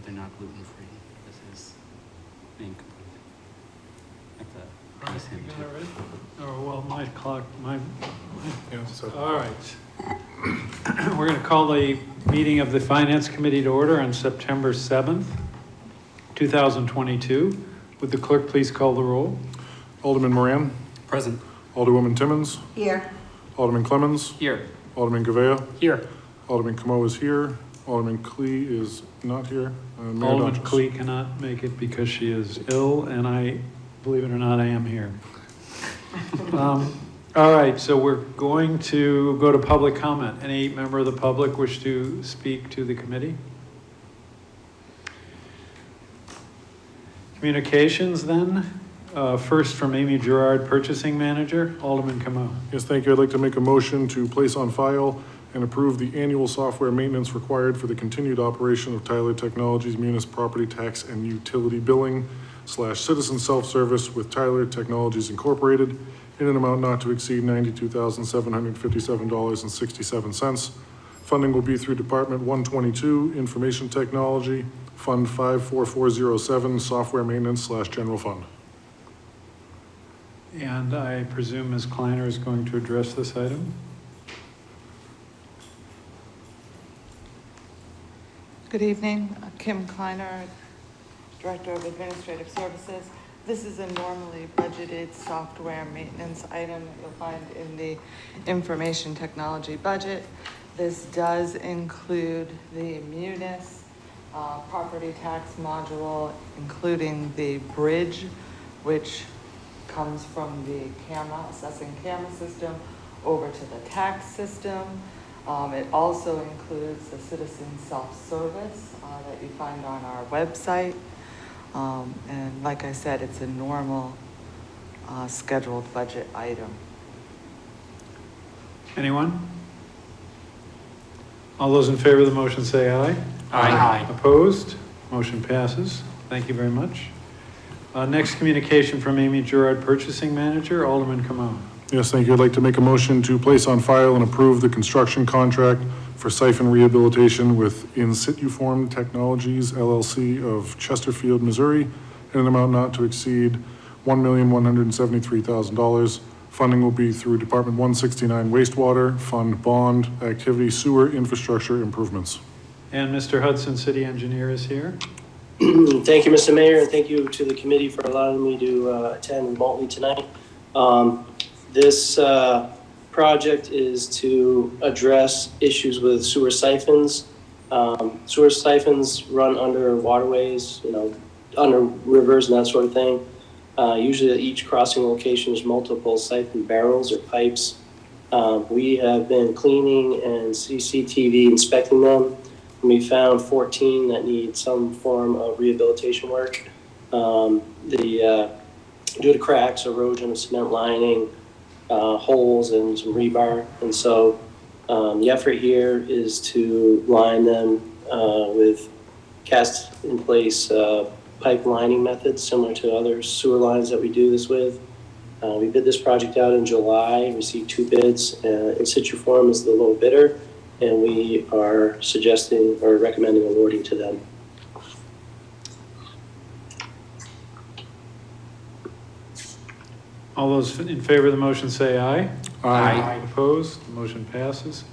but they're not gluten-free. This is incomplete. At the piece You in got too. it ready? Oh, well, my clock, Yeah, so all right. We're going to call the meeting of the Finance Committee to order on September 7th, 2022. Would the clerk please call the roll? Alderman Moran, Present. Alderwoman Timmons, Here. Alderman Clemmons, Here. Alderman Gavea, Here. Alderman Camo is here, Alderman Klee is not here. Mayor Alderman Dodges. Klee cannot make it because she is ill, and I, believe it or not, I am here. All right, so we're going to go to public comment. Any member of the public wish to speak to the committee? Communications then. First from Amy Gerard, Purchasing Manager. Alderman Camo. Yes, thank you. I'd like to make a motion to place on file and approve the annual software maintenance required for the continued operation of Tyler Technologies Munis Property Tax and Utility Billing / Citizen Self-Service with Tyler Technologies Incorporated in an amount not to exceed $92,757.67. Funding will be through Department 122, Information Technology, Fund 54407, Software Maintenance / General Fund. And I presume Ms. Kleiner is going to address this item. Good evening, Kim Kleiner, Director of Administrative Services. This is a normally budgeted software maintenance item that you'll find in the information technology budget. This does include the Munis property tax module, including the bridge, which comes from the assessing camera system over to the tax system. It also includes the citizen self-service that you find on our website. And like I said, it's a normal scheduled budget item. Anyone? All those in favor of the motion say aye. Aye. Opposed? Motion passes. Thank you very much. Next communication from Amy Gerard, Purchasing Manager. Alderman Camo. Yes, thank you. I'd like to make a motion to place on file and approve the construction contract for siphon rehabilitation with In Situ Form Technologies LLC of Chesterfield, Missouri, in an amount not to exceed $1,173,000. Funding will be through Department 169 Wastewater Fund Bond Activity Sewer Infrastructure Improvements. And Mr. Hudson, City Engineer, is here. Thank you, Mr. Mayor, and thank you to the committee for allowing me to attend remotely tonight. This project is to address issues with sewer siphons. Sewer siphons run under waterways, under rivers and that sort of thing. Usually at each crossing location is multiple siphon barrels or pipes. We have been cleaning and CCTV inspecting them. We found 14 that need some form of rehabilitation work. Due to cracks, erosion of cement lining, holes and some rebar. And so the effort here is to line them with cast in place pipe lining methods similar to other sewer lines that we do this with. We bid this project out in July, received 2 bids. In Situ Form is the low bidder, and we are suggesting or recommending awarding to them. All those in favor of the motion say aye. Aye. Opposed? The motion passes.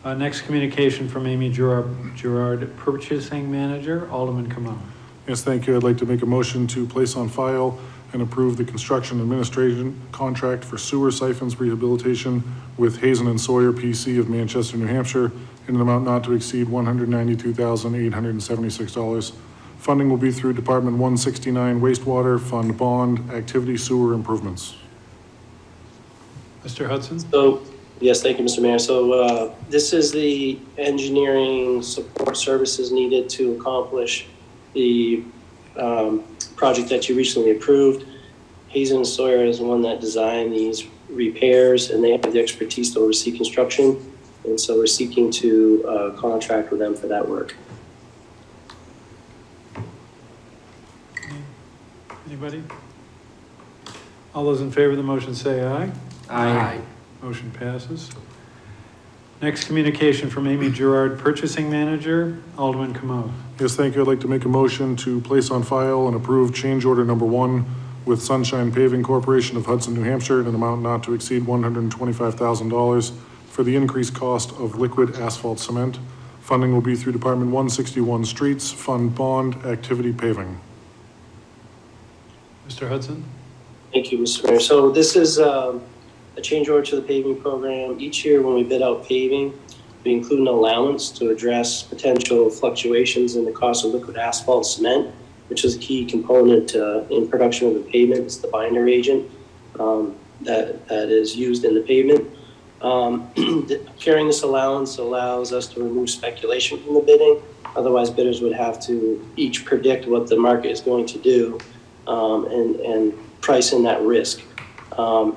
Next communication from Amy Gerard, Purchasing Manager. Alderman Camo. Yes, thank you. I'd like to make a motion to place on file and approve the construction administration contract for sewer siphons rehabilitation with Hazen and Sawyer PC of Manchester, New Hampshire, in an amount not to exceed $192,876. Funding will be through Department 169 Wastewater Fund Bond Activity Sewer Improvements. Mr. Hudson? So, yes, thank you, Mr. Mayor. So this is the engineering support services needed to accomplish the project that you recently approved. Hazen and Sawyer is the one that designed these repairs, and they have the expertise to oversee construction. And so we're seeking to contract with them for that work. Anybody? All those in favor of the motion say aye. Aye. Motion passes. Next communication from Amy Gerard, Purchasing Manager. Alderman Kamau. Yes, thank you. I'd like to make a motion to place on file and approve change order number 1 with Sunshine Paving Corporation of Hudson, New Hampshire, in an amount not to exceed $125,000 for the increased cost of liquid asphalt cement. Funding will be through Department 161 Streets, Fund Bond, Activity Paving. Mr. Hudson? Thank you, Mr. Mayor. So this is a change order to the paving program. Each year when we bid out paving, we include an allowance to address potential fluctuations in the cost of liquid asphalt cement, which is a key component in production of the pavement. It's the binder agent that is used in the pavement. Carrying this allowance allows us to remove speculation from the bidding. Otherwise, bidders would have to each predict what the market is going to do and price in that risk.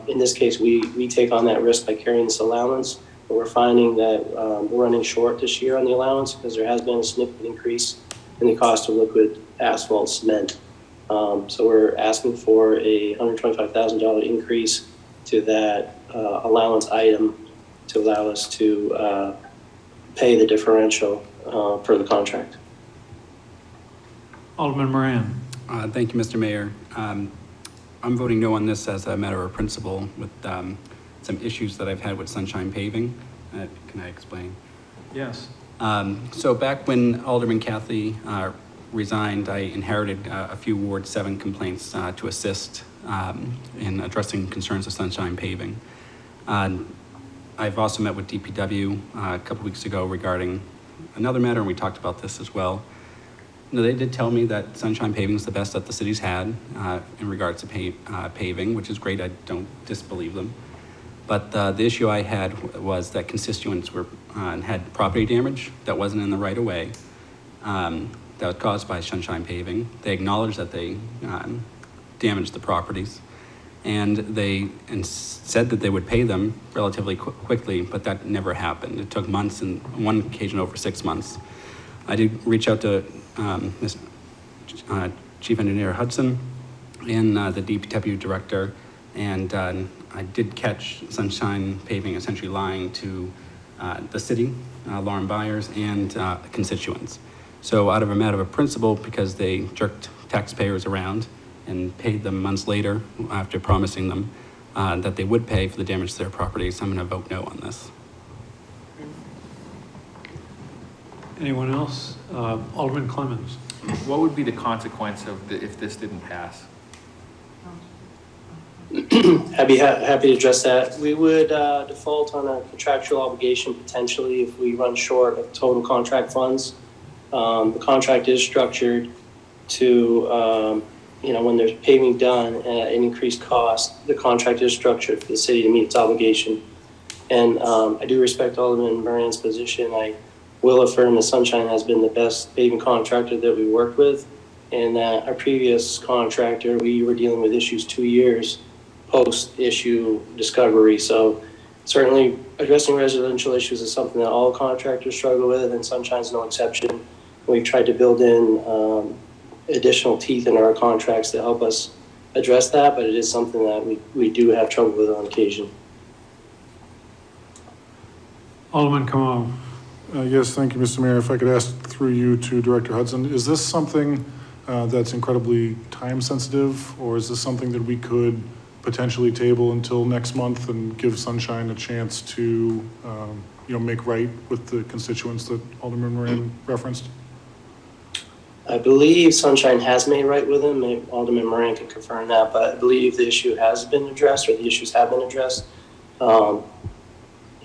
In this case, we take on that risk by carrying this allowance. But we're finding that we're running short this year on the allowance because there has been a significant increase in the cost of liquid asphalt cement. So we're asking for a $125,000 increase to that allowance item to allow us to pay the differential per the contract. Alderman Moran. Thank you, Mr. Mayor. I'm voting no on this as a matter of principle with some issues that I've had with Sunshine Paving. Can I explain? Yes. So back when Alderman Cathy resigned, I inherited a few Ward 7 complaints to assist in addressing concerns of Sunshine Paving. I've also met with DPW a couple weeks ago regarding another matter, and we talked about this as well. No, they did tell me that Sunshine Paving is the best that the city's had in regards to paving, which is great. I don't disbelieve them. But the issue I had was that constituents had property damage that wasn't in the right of way that was caused by Sunshine Paving. They acknowledged that they damaged the properties, and they said that they would pay them relatively quickly, but that never happened. It took months, and on one occasion over 6 months. I did reach out to Chief Engineer Hudson and the DPW director, and I did catch Sunshine Paving essentially lying to the city, Lauren Byers, and constituents. So out of a matter of principle, because they jerked taxpayers around and paid them months later after promising them that they would pay for the damage to their properties, I'm going to vote no on this. Anyone else? Alderman Clemmons. What would be the consequence of if this didn't pass? Happy to address that. We would default on a contractual obligation potentially if we run short of total contract funds. The contract is structured to, when there's paving done at an increased cost, the contract is structured for the city to meet its obligation. And I do respect Alderman Moran's position. I will affirm that Sunshine has been the best paving contractor that we worked with, and that our previous contractor, we were dealing with issues 2 years post-issue discovery. So certainly addressing residential issues is something that all contractors struggle with, and Sunshine's no exception. We've tried to build in additional teeth in our contracts to help us address that, but it is something that we do have trouble with on occasion. Alderman Kamau. Yes, thank you, Mr. Mayor. If I could ask through you to Director Hudson, is this something that's incredibly time sensitive, or is this something that we could potentially table until next month and give Sunshine a chance to, make right with the constituents that Alderman Moran referenced? I believe Sunshine has made right with him. Maybe Alderman Moran can confirm that, but I believe the issue has been addressed, or the issues have been addressed.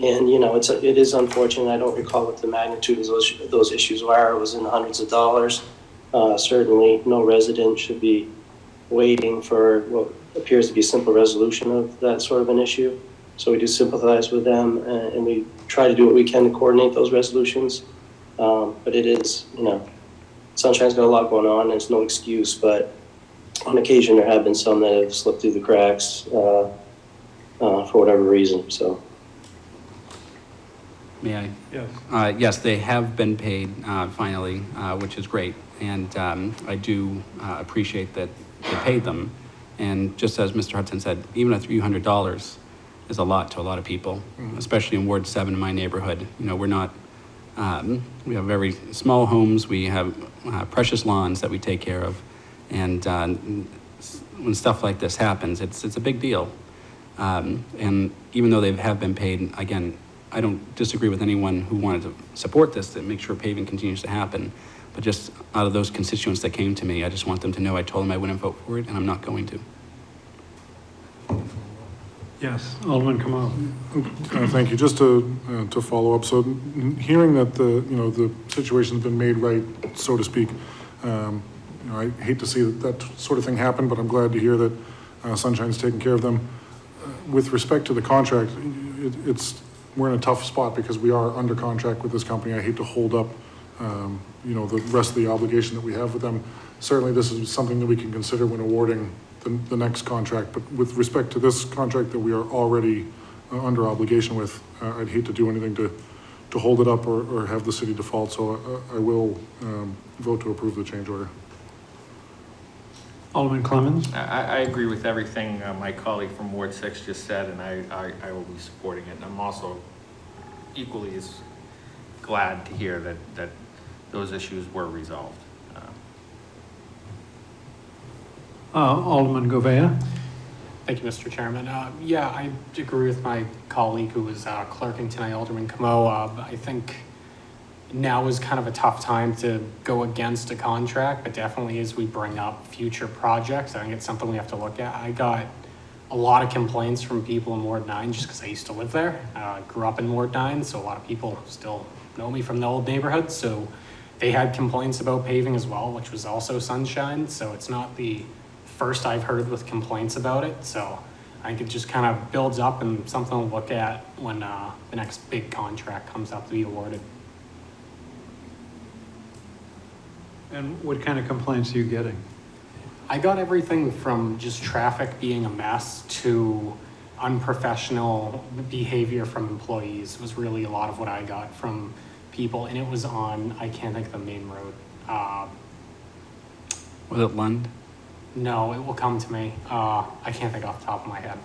And it is unfortunate. I don't recall what the magnitude of those issues were. It was in the hundreds of dollars. Certainly, no resident should be waiting for what appears to be a simple resolution of that sort of an issue. So we do sympathize with them, and we try to do what we can to coordinate those resolutions. But it is, Sunshine's got a lot going on, and it's no excuse. But on occasion, there have been some that have slipped through the cracks for whatever reason. So. May I? Yes. Yes, they have been paid finally, which is great. And I do appreciate that they paid them. And just as Mr. Hudson said, even a few $100 is a lot to a lot of people, especially in Ward 7 in my neighborhood. You know, we're not, we have very small homes, we have precious lawns that we take care of, and when stuff like this happens, it's a big deal. And even though they have been paid, again, I don't disagree with anyone who wanted to support this, to make sure paving continues to happen. But just out of those constituents that came to me, I just want them to know I told them I wouldn't vote for it, and I'm not going to. Yes, Alderman Camo. Thank you. Just to follow up, so hearing that the situation's been made right, so to speak, I hate to see that sort of thing happen, but I'm glad to hear that Sunshine's taking care of them. With respect to the contract, we're in a tough spot because we are under contract with this company. I hate to hold up, the rest of the obligation that we have with them. Certainly, this is something that we can consider when awarding the next contract. But with respect to this contract that we are already under obligation with, I'd hate to do anything to hold it up or have the city default. So I will vote to approve the change order. Alderman Clemmons. I agree with everything my colleague from Ward 6 just said, and I will be supporting it. And I'm also equally as glad to hear that those issues were resolved. Alderman Govea. Thank you, Mr. Chairman. Yeah, I agree with my colleague who was clerking tonight, Alderman Camo. I think now is kind of a tough time to go against a contract, but definitely as we bring up future projects, I think it's something we have to look at. I got a lot of complaints from people in Ward 9 just because I used to live there. Grew up in Ward 9, so a lot of people still know me from the old neighborhood. So they had complaints about paving as well, which was also Sunshine. So it's not the first I've heard with complaints about it. So I think it just kind of builds up and something to look at when the next big contract comes up to be awarded. And what kind of complaints are you getting? I got everything from just traffic being a mess to unprofessional behavior from employees was really a lot of what I got from people. And it was on, I can't think of the main road. Was it Lund? No, it will come to me. I can't think off the top of my head.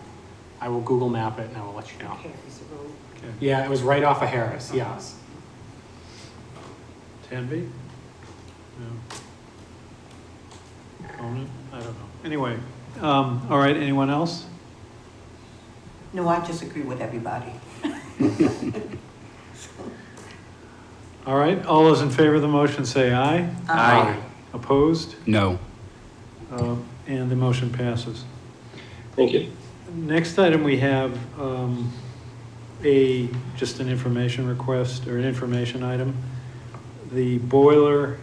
I will Google map it and I will let you know. Okay. Yeah, it was right off of Harris, yes. Tanby? No. Opponent? I don't know. Anyway, all right, anyone else? No, I disagree with everybody. All right, all those in favor of the motion say aye. Aye. Opposed? No. And the motion passes. Thank you. Next item, we have just an information request or an information item. The boiler,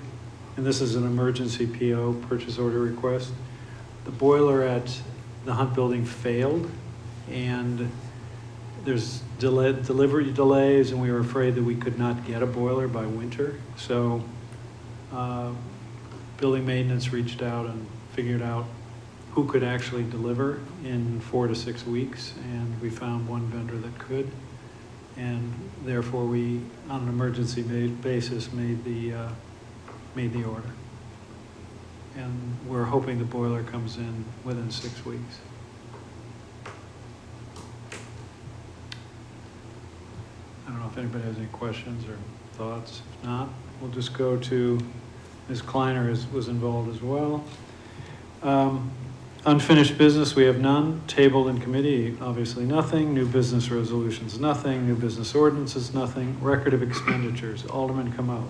and this is an emergency PO, purchase order request. The boiler at the Hunt Building failed, and there's delivery delays, and we were afraid that we could not get a boiler by winter. So building maintenance reached out and figured out who could actually deliver in 4 to 6 weeks, and we found one vendor that could, and therefore we, on an emergency basis, made the order. And we're hoping the boiler comes in within 6 weeks. I don't know if anybody has any questions or thoughts. If not, we'll just go to Ms. Kleiner was involved as well. Unfinished business, we have none. Tabled in committee, obviously nothing. New business resolutions, nothing. New business ordinances, nothing. Record of expenditures, Alderman Camo.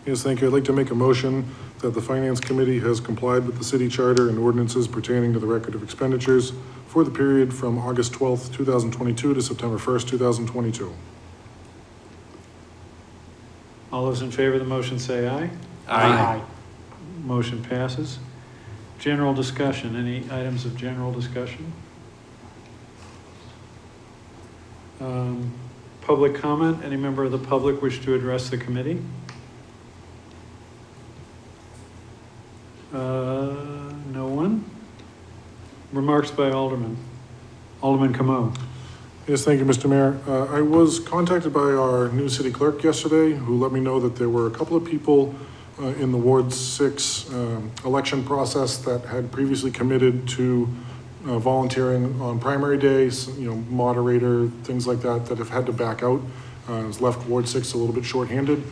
Yes, thank you. I'd like to make a motion that the Finance Committee has complied with the city charter and ordinances pertaining to the record of expenditures for the period from August 12th, 2022 to September 1st, 2022. All those in favor of the motion say aye. Aye. Motion passes. General discussion, any items of general discussion? Public comment, any member of the public wish to address the committee? No one? Remarks by Alderman. Alderman Camo. Yes, thank you, Mr. Mayor. I was contacted by our new city clerk yesterday who let me know that there were a couple of people in the Ward 6 election process that had previously committed to volunteering on primary days, moderator, things like that, that have had to back out. Has left Ward 6 a little bit shorthanded.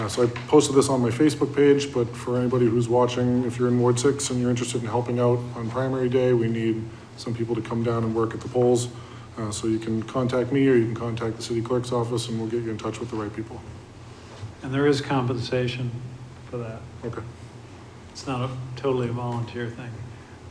So I posted this on my Facebook page, but for anybody who's watching, if you're in Ward 6 and you're interested in helping out on primary day, we need some people to come down and work at the polls. So you can contact me or you can contact the city clerk's office and we'll get you in touch with the right people. And there is compensation for that. Okay. It's not totally a volunteer thing.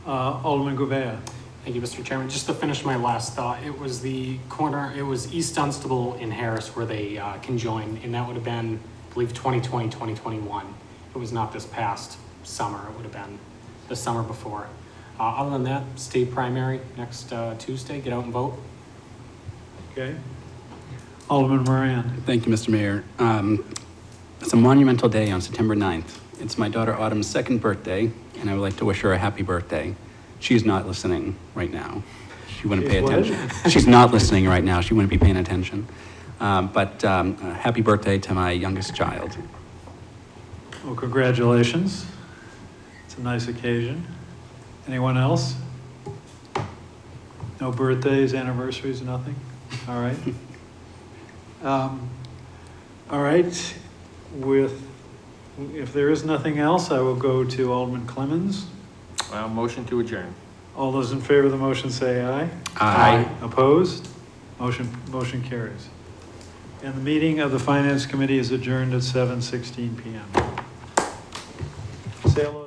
Alderman Gouveia. Thank you, Mr. Chairman. Just to finish my last thought, it was it was East Dunstable and Harris where they conjoined, and that would have been, I believe, 2020, 2021. It was not this past summer. It would have been the summer before. Other than that, state primary next Tuesday. Get out and vote. Okay. Alderman Moran. Thank you, Mr. Mayor. It's a monumental day on September 9th. It's my daughter Autumn's 2nd birthday, and I would like to wish her a happy birthday. She's not listening right now. She wouldn't pay She's what? attention. She's not listening right now. She wouldn't be paying attention. But happy birthday to my youngest child. Well, congratulations. It's a nice occasion. Anyone else? No birthdays, anniversaries, nothing? All right. All right. If there is nothing else, I will go to Alderman Clemmons. Motion to adjourn. All those in favor of the motion say aye. Aye. Opposed? Motion carries. And the meeting of the Finance Committee is adjourned at 7:16 PM. Say hello.